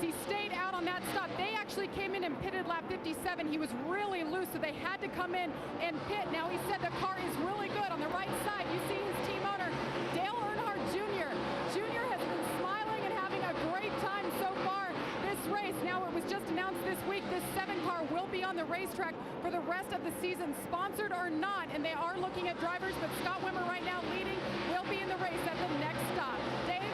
He stayed out on that stop. They actually came in and pitted lap 57. He was really loose, so they had to come in and pit. Now he said the car is really good on the right side. You see his team owner, Dale Earnhardt Jr. Jr. has been smiling and having a great time so far this race. Now, it was just announced this week this 7 car will be on the racetrack for the rest of the season, sponsored or not, and they are looking at drivers, but Scott Wimmer right now leading, will be in the race at the next stop. Dave?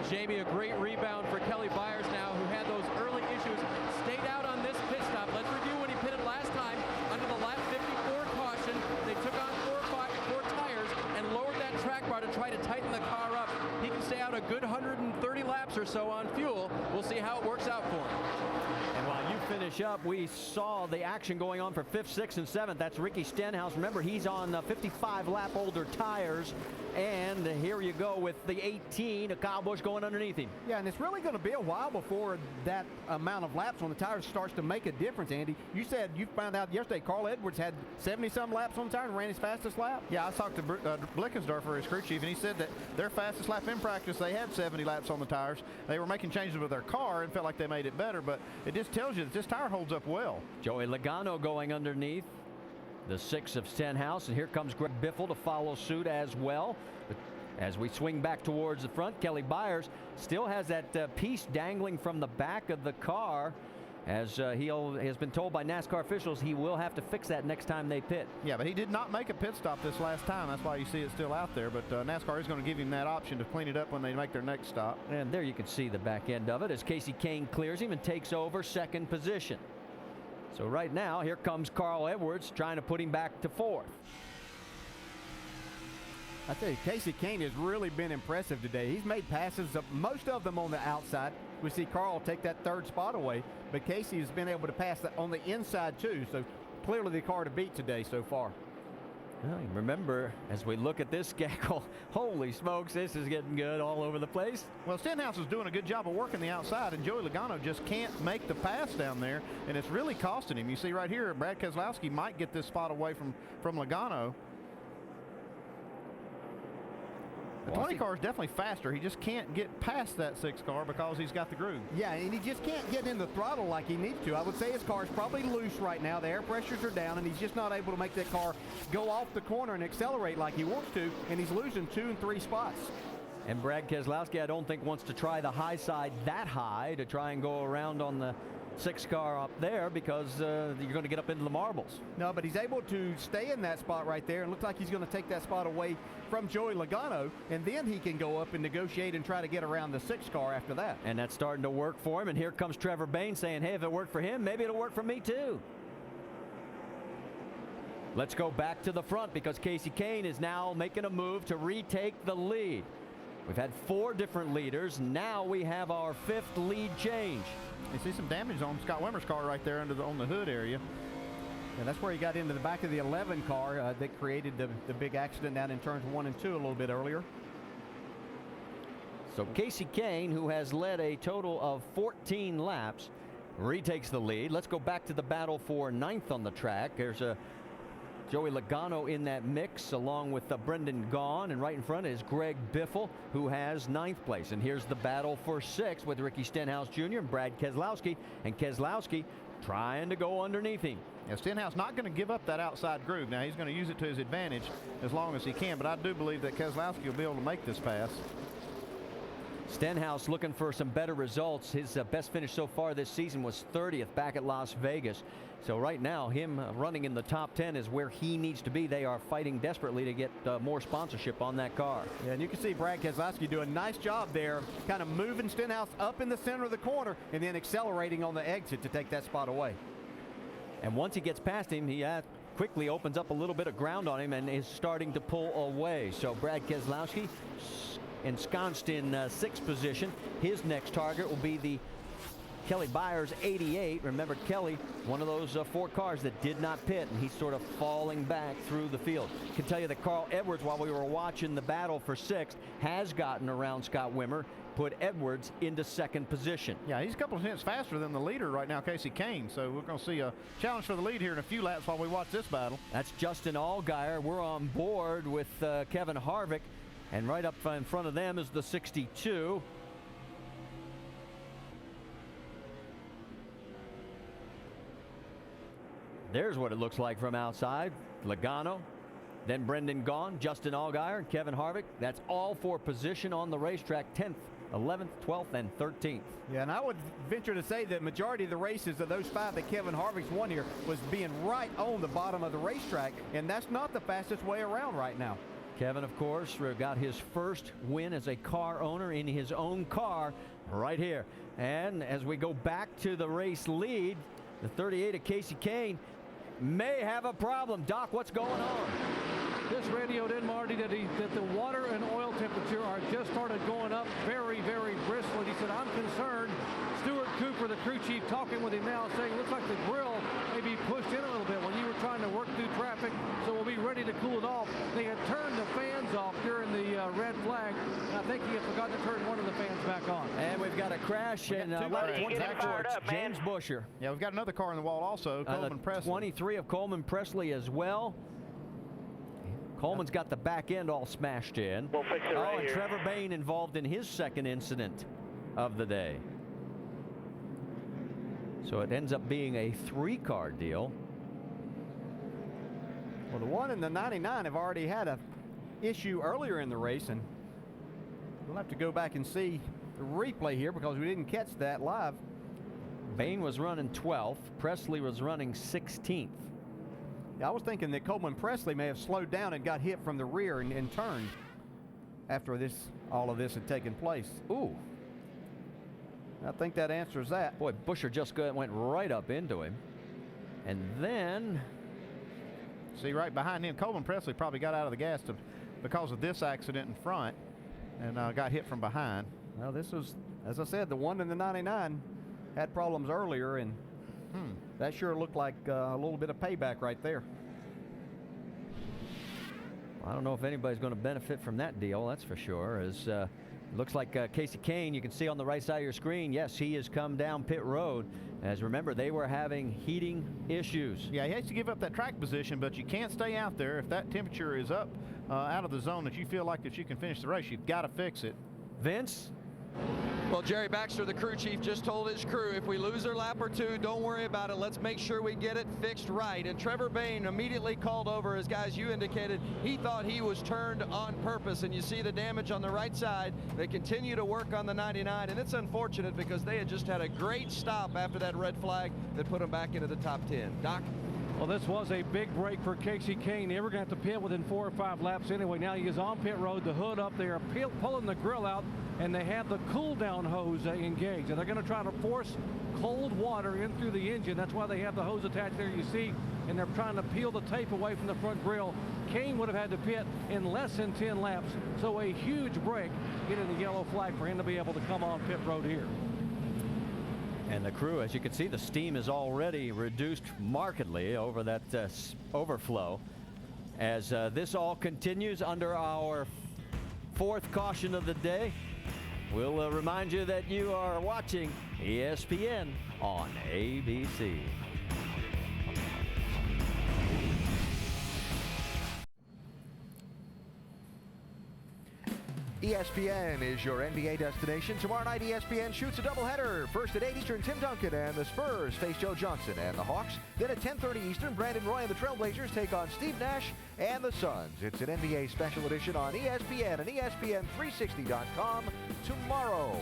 Jamie, a great rebound for Kelly Byers now, who had those early issues, stayed out on this pit stop. Let's review when he pitted last time under the lap 54 caution. They took on four tires and lowered that track bar to try to tighten the car up. He can stay out a good 130 laps or so on fuel. We'll see how it works out for him. And while you finish up, we saw the action going on for 5th, 6th, and 7th. That's Ricky Stenhouse. Remember, he's on 55 lap older tires. And here you go with the 18, Kyle Busch going underneath him. Yeah, and it's really going to be a while before that amount of laps on the tires starts to make a difference, Andy. You said you found out yesterday Carl Edwards had 70-some laps on the tire and ran his fastest lap. Yeah, I talked to Blickensdorfer, his crew chief, and he said that their fastest lap in practice, they had 70 laps on the tires. They were making changes with their car and felt like they made it better, but it just tells you that this tire holds up well. Joey Logano going underneath the 6 of Stenhouse, and here comes Greg Biffle to follow suit as well. But as we swing back towards the front, Kelly Byers still has that piece dangling from the back of the car, as he has been told by NASCAR officials he will have to fix that next time they pit. Yeah, but he did not make a pit stop this last time. That's why you see it still out there. But NASCAR is going to give him that option to clean it up when they make their next stop. And there you can see the back end of it as Casey Kane clears him and takes over 2nd position. So right now, here comes Carl Edwards trying to put him back to 4th. I tell you, Casey Kane has really been impressive today. He's made passes, most of them on the outside. We see Carl take that 3rd spot away, but Casey has been able to pass that on the inside too. So clearly the car to beat today so far. Well, remember, as we look at this schedule, holy smokes, this is getting good all over the place. Well, Stenhouse is doing a good job of working the outside, and Joey Logano just can't make the pass down there, and it's really costing him. You see right here, Brad Keselowski might get this spot away from Logano. The 20 car is definitely faster. He just can't get past that 6 car because he's got the groove. Yeah, and he just can't get in the throttle like he needs to. I would say his car is probably loose right now. The air pressures are down, and he's just not able to make that car go off the corner and accelerate like he wants to, and he's losing 2 and 3 spots. And Brad Keselowski, I don't think, wants to try the high side that high to try and go around on the 6 car up there, because you're going to get up into the marbles. No, but he's able to stay in that spot right there, and looks like he's going to take that spot away from Joey Logano, and then he can go up and negotiate and try to get around the 6 car after that. And that's starting to work for him, and here comes Trevor Bayne saying, hey, if it worked for him, maybe it'll work for me too. Let's go back to the front, because Casey Kane is now making a move to retake the lead. We've had 4 different leaders. Now we have our 5th lead change. You see some damage on Scott Wimmer's car right there on the hood area. And that's where he got into the back of the 11 car that created the big accident down in turns 1 and 2 a little bit earlier. So Casey Kane, who has led a total of 14 laps, retakes the lead. Let's go back to the battle for 9th on the track. There's a Joey Logano in that mix, along with Brendan Gaughan, and right in front is Greg Biffle, who has 9th place. And here's the battle for 6th with Ricky Stenhouse Jr. and Brad Keselowski, and Keselowski trying to go underneath him. Yeah, Stenhouse not going to give up that outside groove. Now he's going to use it to his advantage as long as he can, but I do believe that Keselowski will be able to make this pass. Stenhouse looking for some better results. His best finish so far this season was 30th back at Las Vegas. So right now, him running in the top 10 is where he needs to be. They are fighting desperately to get more sponsorship on that car. Yeah, and you can see Brad Keselowski doing a nice job there, kind of moving Stenhouse up in the center of the corner and then accelerating on the exit to take that spot away. And once he gets past him, he quickly opens up a little bit of ground on him and is starting to pull away. So Brad Keselowski ensconced in 6th position. His next target will be the Kelly Byers 88. Remember, Kelly, one of those 4 cars that did not pit, and he's sort of falling back through the field. I can tell you that Carl Edwards, while we were watching the battle for 6th, has gotten around Scott Wimmer, put Edwards into 2nd position. Yeah, he's a couple of tenths faster than the leader right now, Casey Kane. So we're going to see a challenge for the lead here in a few laps while we watch this battle. That's Justin Allgaier. We're on board with Kevin Harvick, and right up in front of them is the 62. There's what it looks like from outside. Logano, then Brendan Gaughan, Justin Allgaier, and Kevin Harvick. That's all for position on the racetrack, 10th, 11th, 12th, and 13th. Yeah, and I would venture to say that majority of the races of those 5 that Kevin Harvick's won here was being right on the bottom of the racetrack, and that's not the fastest way around right now. Kevin, of course, got his first win as a car owner in his own car right here. And as we go back to the race lead, the 38 of Kasey Kahne may have a problem. Doc, what's going on? This radioed in, Marty, that the water and oil temperature are just started going up very, very briskly. He said, I'm concerned. Stuart Cooper, the crew chief, talking with him now, saying, looks like the grill may be pushed in a little bit when you were trying to work through traffic, so we'll be ready to cool it off. They had turned the fans off during the red flag, and I think he had forgotten to turn one of the fans back on. And we've got a crash in One's backwards. James Busher. Yeah, we've got another car on the wall also, Coleman Presley. 23 of Coleman Presley as well. Coleman's got the back end all smashed in. We'll fix it right and here. Trevor Bayne involved in his second incident of the day. So it ends up being a 3-car deal. Well, the 1 and the 99 have already had a issue earlier in the race, and we'll have to go back and see the replay here because we didn't catch that live. Bayne was running 12th. Presley was running 16th. Yeah, I was thinking that Coleman Presley may have slowed down and got hit from the rear and turned after all of this had taken place. Ooh. I think that answers that. Boy, Busher just went right up into him. And then... See, right behind him, Coleman Presley probably got out of the gas because of this accident in front and got hit from behind. Well, this was, as I said, the 1 and the 99 had problems earlier, and that sure looked like a little bit of payback right there. I don't know if anybody's going to benefit from that deal, that's for sure. As looks like Kasey Kahne, you can see on the right side of your screen, yes, he has come down pit road. As remember, they were having heating issues. Yeah, he has to give up that track position, but you can't stay out there. If that temperature is up out of the zone that you feel like that you can finish the race, you've got to fix it. Vince? Well, Jerry Baxter, the crew chief, just told his crew, if we lose a lap or two, don't worry about it. Let's make sure we get it fixed right. And Trevor Bayne immediately called over, as guys you indicated, he thought he was turned on purpose. And you see the damage on the right side. They continue to work on the 99, and it's unfortunate because they had just had a great stop after that red flag that put them back into the top 10. Doc? Well, this was a big break for Kasey Kahne. They were going to have to pit within 4 or 5 laps anyway. Now he is on pit road, the hood up there, pulling the grill out, and they have the cool down hose engaged. And they're going to try to force cold water in through the engine. That's why they have the hose attached there, you see, and they're trying to peel the tape away from the front grill. Kahne would have had to pit in less than 10 laps, so a huge break getting the yellow flag for him to be able to come on pit road here. And the crew, as you can see, the steam is already reduced markedly over that overflow. As this all continues under our 4th caution of the day, we'll remind you that you are watching ESPN on ABC. ESPN is your NBA destination. Tomorrow night, ESPN shoots a doubleheader. First at 8 Eastern, Tim Duncan and the Spurs face Joe Johnson and the Hawks. Then at 10:30 Eastern, Brandon Roy and the Trailblazers take on Steve Nash and the Suns. It's an NBA special edition on ESPN and ESPN360.com tomorrow.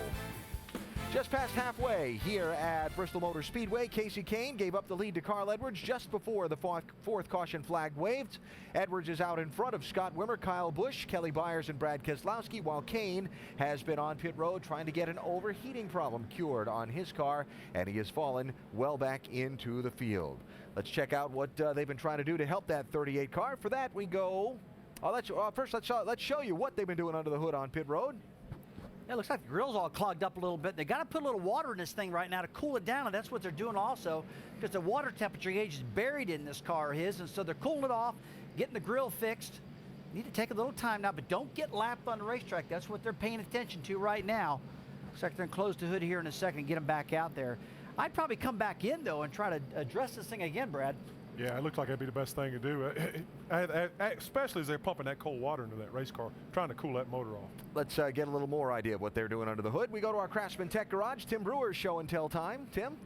Just past halfway here at Bristol Motor Speedway, Kasey Kahne gave up the lead to Carl Edwards just before the fourth caution flag waved. Edwards is out in front of Scott Wimmer, Kyle Busch, Kelly Byers, and Brad Keselowski, while Kahne has been on pit road trying to get an overheating problem cured on his car, and he has fallen well back into the field. Let's check out what they've been trying to do to help that 38 car. For that, we go... first, let's show you what they've been doing under the hood on pit road. Yeah, it looks like the grill's all clogged up a little bit. They got to put a little water in this thing right now to cool it down, and that's what they're doing also, because the water temperature gauge is buried in this car of his, and so they're cooling it off, getting the grill fixed. Need to take a little time now, but don't get lapped on the racetrack. That's what they're paying attention to right now. Looks like they're going to close the hood here in a second and get them back out there. I'd probably come back in, though, and try to address this thing again, Brad. Yeah, it looks like that'd be the best thing to do, especially as they're pumping that cold water into that race car, trying to cool that motor off. Let's get a little more idea of what they're doing under the hood. We go to our Craftsman Tech Garage. Tim Brewer's show and tell time. Tim?